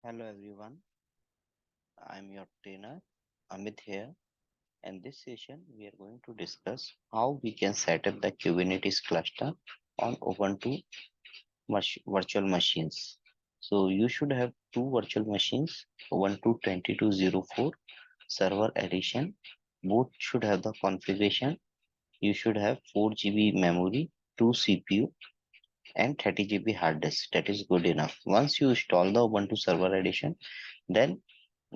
Hello everyone, I'm your trainer Amit here, and this session we are going to discuss how we can set up the Kubernetes cluster on Ubuntu virtual machines. So you should have two virtual machines, Ubuntu 22.04 server edition. Both should have the configuration. You should have 4 GB memory, 2 CPU, and 30 GB hard disk. That is good enough. Once you install the Ubuntu server edition, then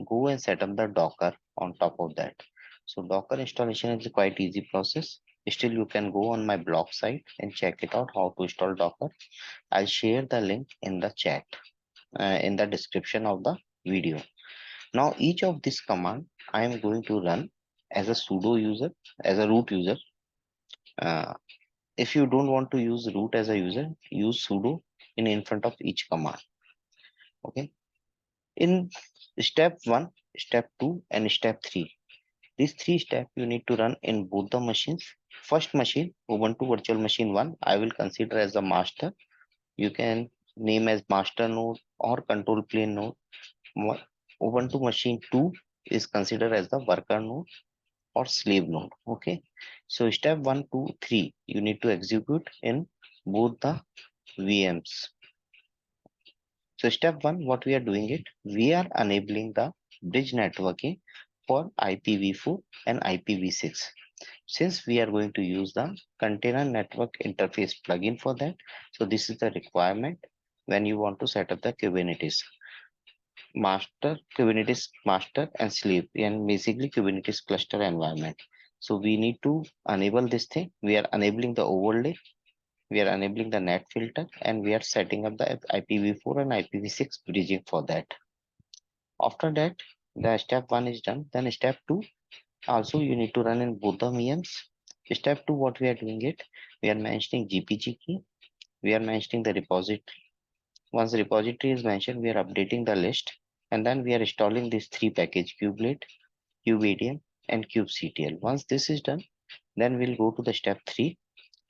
go and set up the Docker on top of that. So Docker installation is a quite easy process. Still, you can go on my blog site and check it out how to install Docker. I'll share the link in the chat, in the description of the video. Now, each of this command I am going to run as a sudo user, as a root user. Uh, if you don't want to use root as a user, use sudo in front of each command. Okay. In step 1, step 2, and step 3, these three steps you need to run in both the machines. First machine, Ubuntu Virtual Machine 1, I will consider as the master. You can name as master node or control plane node. Ubuntu Machine 2 is considered as the worker node or slave node. Okay. So step 1, 2, 3, you need to execute in both the VMs. So step 1, what we are doing it, we are enabling the bridge networking for IPv4 and IPv6. Since we are going to use the container network interface plugin for that, so this is the requirement when you want to set up the Kubernetes master and slave, and basically Kubernetes cluster environment. So we need to enable this thing. We are enabling the overlay, we are enabling the net filter, and we are setting up the IPv4 and IPv6 bridging for that. After that, the step 1 is done. Then step 2, also you need to run in both the VMs. Step 2, what we are doing it, we are mentioning GPG key, we are mentioning the repository. Once the repository is mentioned, we are updating the list, and then we are installing these three packages, kubelet, kubeadm, and kubectl. Once this is done, then we'll go to the step 3.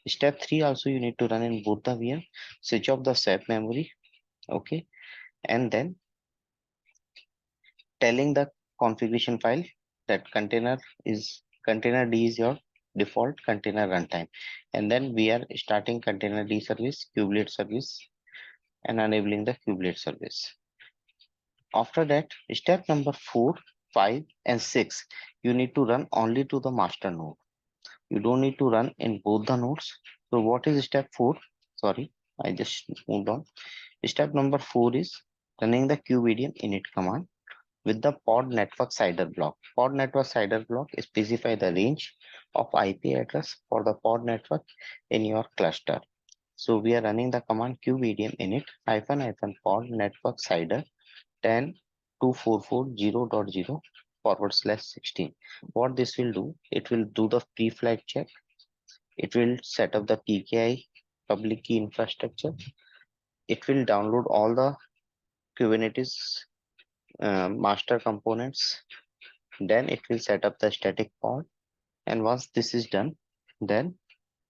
Step 3 also you need to run in both the VM, switch off the SAP memory, okay, and then telling the configuration file that container D is your default container runtime, and then we are starting container D service, kubelet service, and enabling the kubelet service. After that, step number 4, 5, and 6, you need to run only to the master node. You don't need to run in both the nodes. So what is step 4? Sorry, I just moved on. Step number 4 is running the kubeadm init command with the pod network cider block. Pod network cider block specify the range of IP address for the pod network in your cluster. So we are running the command kubeadm init -- pod network cider 10.244.0.0/16. What this will do, it will do the pre-flight check. It will set up the PKI public key infrastructure. It will download all the Kubernetes master components. Then it will set up the static pod. And once this is done, then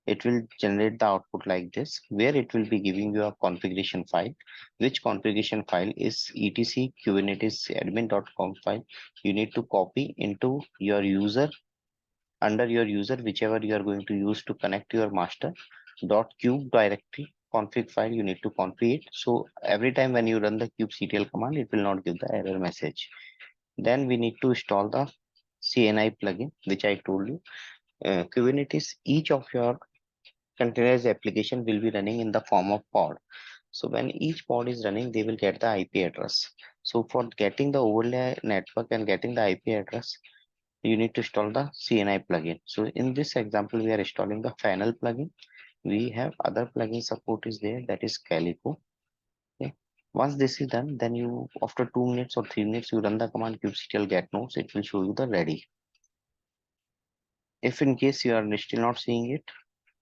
it will generate the output like this, where it will be giving you a configuration file, which configuration file is etc kubernetesadmin.com file. You need to copy into your user, under your user, whichever you are going to use to connect your master .kube directory config file. You need to configure it. So every time when you run the kubectl command, it will not give the error message. Then we need to install the CNI plugin, which I told you. Kubernetes, each of your containerized application will be running in the form of pod. So when each pod is running, they will get the IP address. So for getting the overlay network and getting the IP address, you need to install the CNI plugin. So in this example, we are installing the Funnel plugin. We have other plugin support is there, that is Calico. Okay. Once this is done, then you, after 2 minutes or 3 minutes, you run the command kubectl get nodes. It will show you the ready. If in case you are still not seeing it,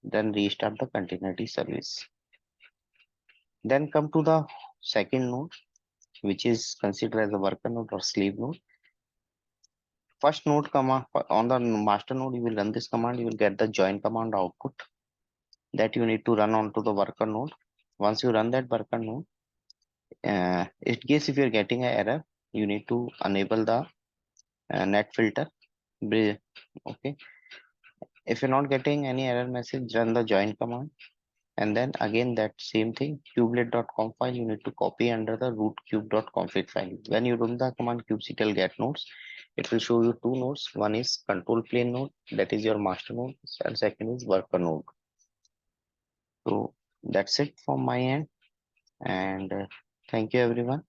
then restart the container service. Then come to the second node, which is considered as a worker node or slave node. First node command on the master node, you will run this command, you will get the join command output that you need to run onto the worker node. Once you run that worker node, In case if you're getting an error, you need to enable the net filter. Okay, if you're not getting any error message, run the join command, and then again that same thing, kubelet.conf file you need to copy under the root kube.config file. When you run the command kubectl get nodes, it will show you two nodes. One is control plane node, that is your master node, and second is worker node. So that's it from my end, and thank you everyone.